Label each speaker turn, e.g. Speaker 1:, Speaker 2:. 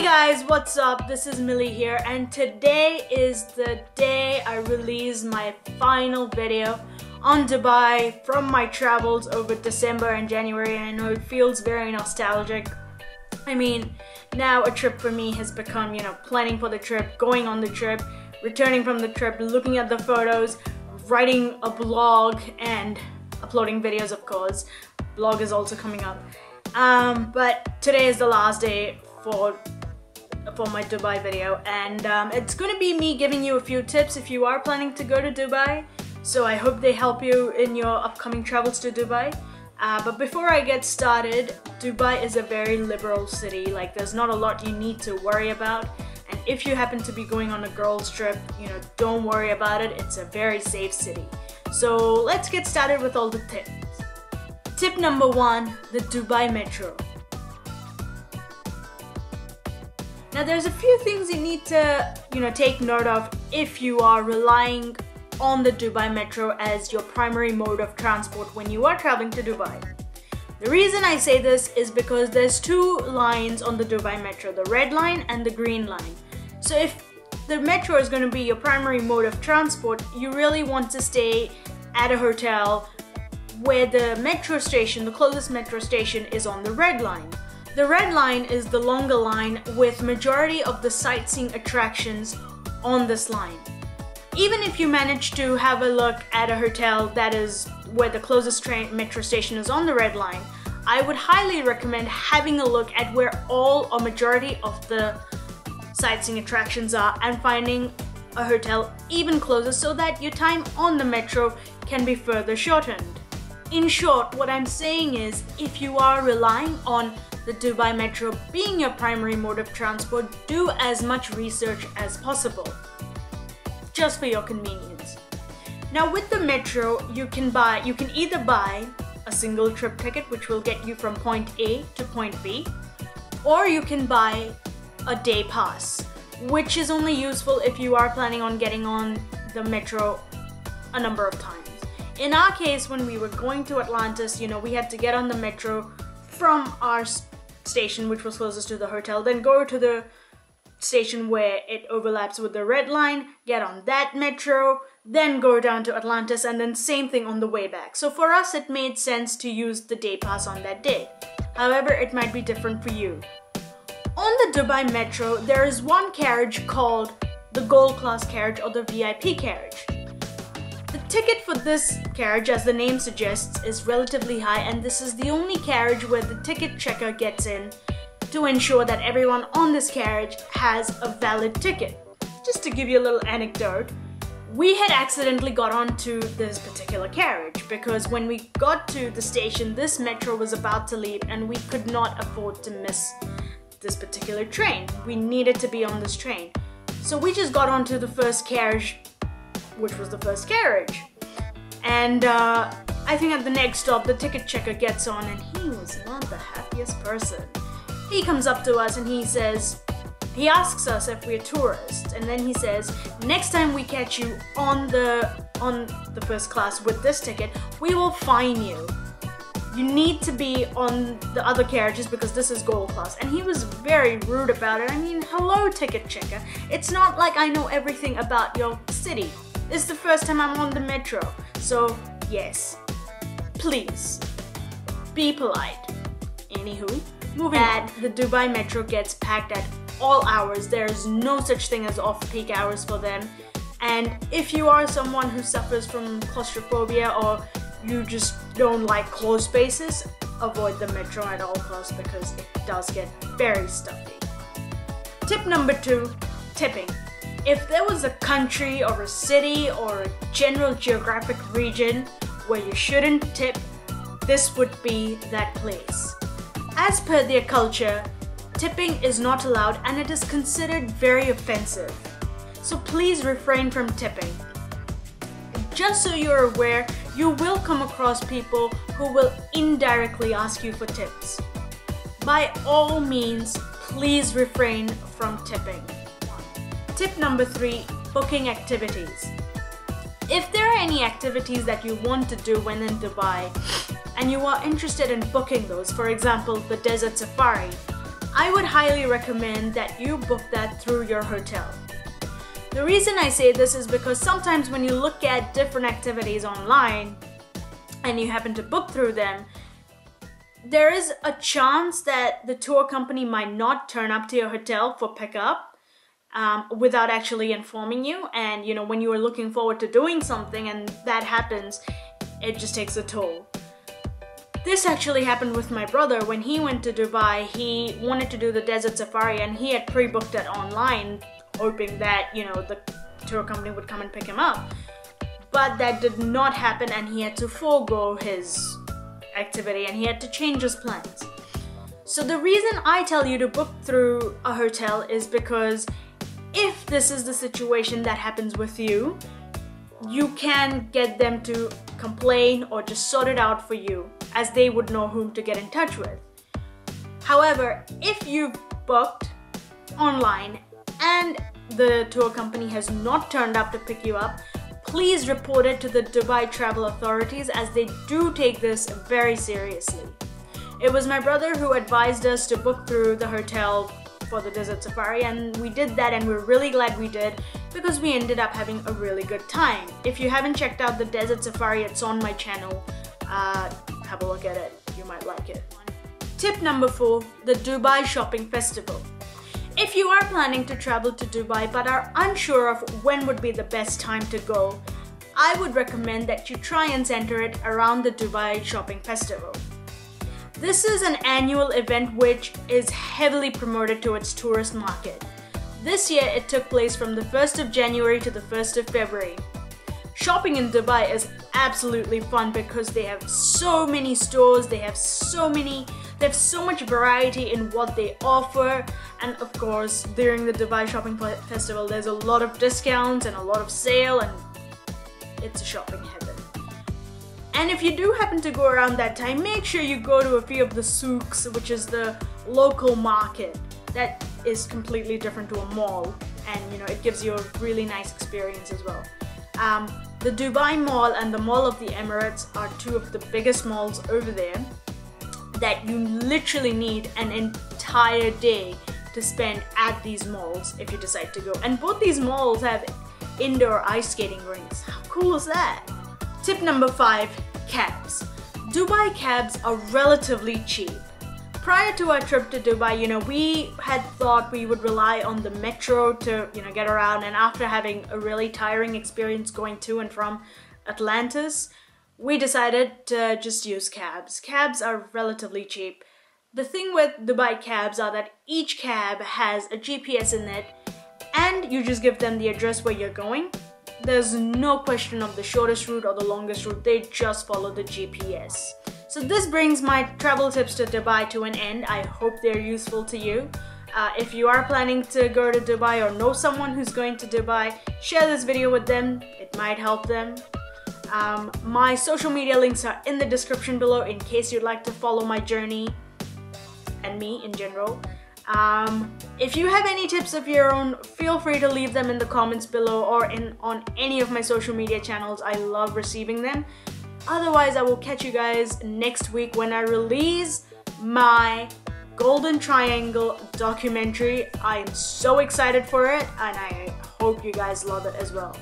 Speaker 1: Hey guys, what's up? This is Millie here, and today is the day I release my final video on Dubai from my travels over December and January. I know it feels very nostalgic. I mean, now a trip for me has become, planning for the trip, going on the trip, returning from the trip, looking at the photos, writing a blog, and uploading videos, of course. Blog is also coming up. But today is the last day for my Dubai video, and it's going to be me giving you a few tips if you are planning to go to Dubai. So I hope they help you in your upcoming travels to Dubai. But before I get started, Dubai is a very liberal city. Like, there's not a lot you need to worry about. And if you happen to be going on a girls trip, don't worry about it. It's a very safe city. So let's get started with all the tips. Tip number 1, the Dubai Metro. Now there's a few things you need to, take note of if you are relying on the Dubai Metro as your primary mode of transport when you are traveling to Dubai. The reason I say this is because there's two lines on the Dubai Metro, the red line and the green line. So if the metro is going to be your primary mode of transport, you really want to stay at a hotel where the metro station, the closest metro station, is on the red line. The red line is the longer line with majority of the sightseeing attractions on this line. Even if you manage to have a look at a hotel that is where the closest metro station is on the red line, I would highly recommend having a look at where all or majority of the sightseeing attractions are and finding a hotel even closer so that your time on the metro can be further shortened. In short, what I'm saying is, if you are relying on the Dubai Metro being your primary mode of transport, do as much research as possible, just for your convenience. Now with the metro, you can either buy a single trip ticket, which will get you from point A to point B, or you can buy a day pass, which is only useful if you are planning on getting on the metro a number of times. In our case, when we were going to Atlantis, we had to get on the metro from our station, which was closest to the hotel, then go to the station where it overlaps with the red line, get on that metro, then go down to Atlantis, and then same thing on the way back. So for us, it made sense to use the day pass on that day. However, it might be different for you. On the Dubai Metro, there is one carriage called the Gold Class carriage or the VIP carriage. The ticket for this carriage, as the name suggests, is relatively high, and this is the only carriage where the ticket checker gets in to ensure that everyone on this carriage has a valid ticket. Just to give you a little anecdote, we had accidentally got onto this particular carriage because when we got to the station, this metro was about to leave and we could not afford to miss this particular train. We needed to be on this train. So we just got onto the first carriage, which was the first carriage. And I think at the next stop, the ticket checker gets on and he was not the happiest person. He comes up to us and he asks us if we're tourists, and then he says, next time we catch you on the first class with this ticket, we will fine you. You need to be on the other carriages because this is gold class. And he was very rude about it. I mean, hello, ticket checker. It's not like I know everything about your city. It's the first time I'm on the metro. So yes, please be polite. Anywho, moving on. The Dubai Metro gets packed at all hours. There's no such thing as off-peak hours for them. And if you are someone who suffers from claustrophobia or you just don't like closed spaces, avoid the metro at all costs because it does get very stuffy. Tip number 2, tipping. If there was a country or a city or a general geographic region where you shouldn't tip, this would be that place. As per their culture, tipping is not allowed and it is considered very offensive. So please refrain from tipping. Just so you're aware, you will come across people who will indirectly ask you for tips. By all means, please refrain from tipping. Tip number 3, booking activities. If there are any activities that you want to do when in Dubai and you are interested in booking those, for example, the desert safari, I would highly recommend that you book that through your hotel. The reason I say this is because sometimes when you look at different activities online and you happen to book through them, there is a chance that the tour company might not turn up to your hotel for pickup without actually informing you. And you know, when you are looking forward to doing something and that happens, it just takes a toll. This actually happened with my brother. When he went to Dubai, he wanted to do the desert safari and he had pre-booked it online, hoping that, you know, the tour company would come and pick him up. But that did not happen and he had to forego his activity and he had to change his plans. So the reason I tell you to book through a hotel is because if this is the situation that happens with you, you can get them to complain or just sort it out for you, as they would know whom to get in touch with. However, if you've booked online and the tour company has not turned up to pick you up, please report it to the Dubai travel authorities, as they do take this very seriously. It was my brother who advised us to book through the hotel for the desert safari, and we did that and we're really glad we did because we ended up having a really good time. If you haven't checked out the desert safari, it's on my channel. Have a look at it, you might like it. Tip number 4, the Dubai Shopping Festival. If you are planning to travel to Dubai but are unsure of when would be the best time to go, I would recommend that you try and center it around the Dubai Shopping Festival. This is an annual event which is heavily promoted to its tourist market. This year it took place from the 1st of January to the 1st of February. Shopping in Dubai is absolutely fun because they have so many stores, they have so much variety in what they offer, and of course during the Dubai Shopping Festival there's a lot of discounts and a lot of sale, and it's a shopping heaven. And if you do happen to go around that time, make sure you go to a few of the souks, which is the local market that is completely different to a mall, and you know, it gives you a really nice experience as well. The Dubai Mall and the Mall of the Emirates are two of the biggest malls over there that you literally need an entire day to spend at these malls if you decide to go. And both these malls have indoor ice skating rinks. How cool is that? Tip number 5, cabs. Dubai cabs are relatively cheap. Prior to our trip to Dubai, you know, we had thought we would rely on the metro to, you know, get around, and after having a really tiring experience going to and from Atlantis, we decided to just use cabs. Cabs are relatively cheap. The thing with Dubai cabs are that each cab has a GPS in it, and you just give them the address where you're going. There's no question of the shortest route or the longest route, they just follow the GPS. So this brings my travel tips to Dubai to an end. I hope they're useful to you. If you are planning to go to Dubai or know someone who's going to Dubai, share this video with them, it might help them. My social media links are in the description below in case you'd like to follow my journey and me in general. If you have any tips of your own, feel free to leave them in the comments below or on any of my social media channels. I love receiving them. Otherwise, I will catch you guys next week when I release my Golden Triangle documentary. I am so excited for it and I hope you guys love it as well.